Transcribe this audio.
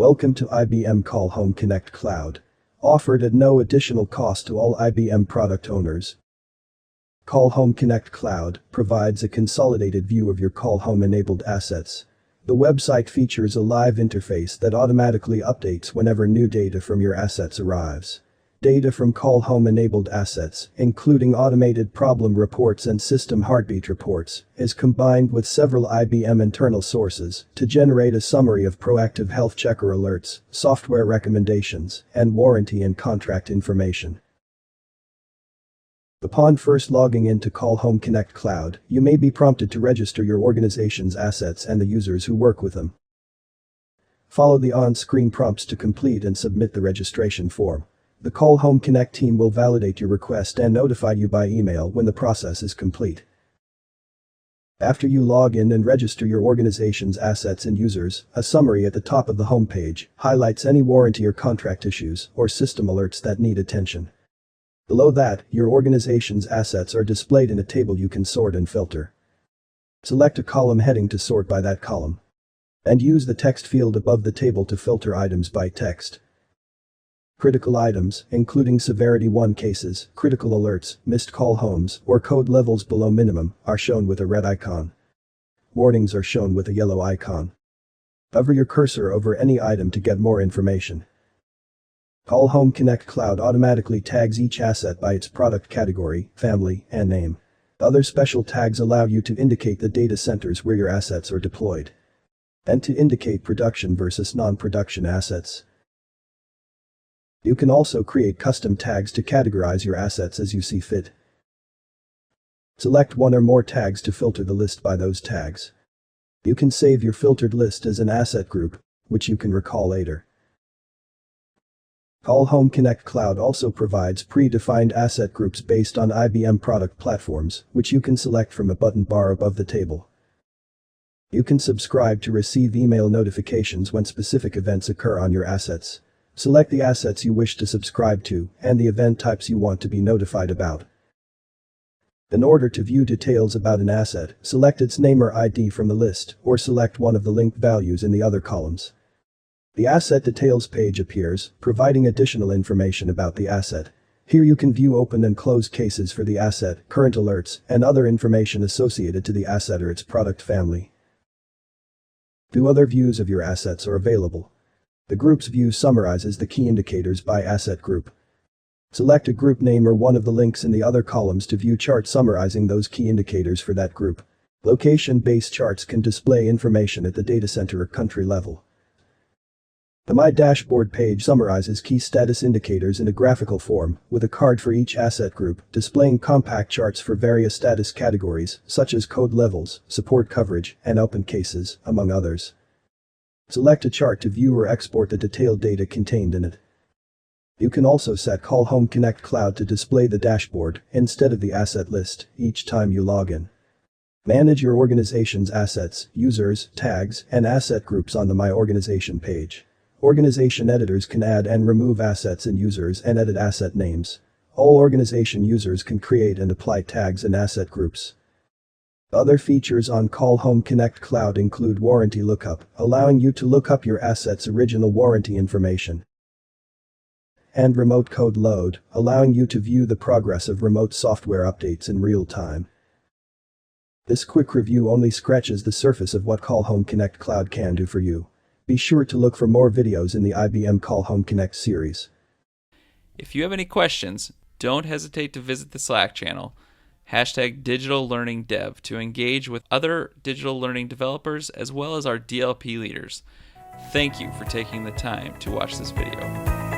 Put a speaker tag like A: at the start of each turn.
A: Welcome to IBM Call Home Connect Cloud. Offered at no additional cost to all IBM product owners. Call Home Connect Cloud provides a consolidated view of your Call Home-enabled assets. The website features a live interface that automatically updates whenever new data from your assets arrives. Data from Call Home-enabled assets, including automated problem reports and system heartbeat reports, is combined with several IBM internal sources to generate a summary of proactive health checker alerts, software recommendations, and warranty and contract information. Upon first logging into Call Home Connect Cloud, you may be prompted to register your organization's assets and the users who work with them. Follow the on-screen prompts to complete and submit the registration form. The Call Home Connect team will validate your request and notify you by email when the process is complete. After you log in and register your organization's assets and users, a summary at the top of the home page highlights any warranty or contract issues or system alerts that need attention. Below that, your organization's assets are displayed in a table you can sort and filter. Select a column heading to sort by that column. And use the text field above the table to filter items by text. Critical items, including Severity 1 cases, critical alerts, missed call homes, or code levels below minimum, are shown with a red icon. Warnings are shown with a yellow icon. Hover your cursor over any item to get more information. Call Home Connect Cloud automatically tags each asset by its product category, family, and name. Other special tags allow you to indicate the data centers where your assets are deployed. And to indicate production versus non-production assets. You can also create custom tags to categorize your assets as you see fit. Select one or more tags to filter the list by those tags. You can save your filtered list as an asset group, which you can recall later. Call Home Connect Cloud also provides predefined asset groups based on IBM product platforms, which you can select from a button bar above the table. You can subscribe to receive email notifications when specific events occur on your assets. Select the assets you wish to subscribe to and the event types you want to be notified about. In order to view details about an asset, select its name or ID from the list, or select one of the linked values in the other columns. The Asset Details page appears, providing additional information about the asset. Here you can view open and closed cases for the asset, current alerts, and other information associated to the asset or its product family. Two other views of your assets are available. The Groups view summarizes the key indicators by asset group. Select a group name or one of the links in the other columns to view charts summarizing those key indicators for that group. Location-based charts can display information at the data center or country level. The My Dashboard page summarizes key status indicators in a graphical form, with a card for each asset group, displaying compact charts for various status categories, such as code levels, support coverage, and open cases, among others. Select a chart to view or export the detailed data contained in it. You can also set Call Home Connect Cloud to display the dashboard instead of the asset list each time you log in. Manage your organization's assets, users, tags, and asset groups on the My Organization page. Organization editors can add and remove assets and users and edit asset names. All organization users can create and apply tags and asset groups. Other features on Call Home Connect Cloud include Warranty Lookup, allowing you to look up your asset's original warranty information. And Remote Code Load, allowing you to view the progress of remote software updates in real time. This quick review only scratches the surface of what Call Home Connect Cloud can do for you. Be sure to look for more videos in the IBM Call Home Connect series.
B: If you have any questions, don't hesitate to visit the Slack channel, #DigitalLearningDev, to engage with other digital learning developers as well as our DLP leaders. Thank you for taking the time to watch this video.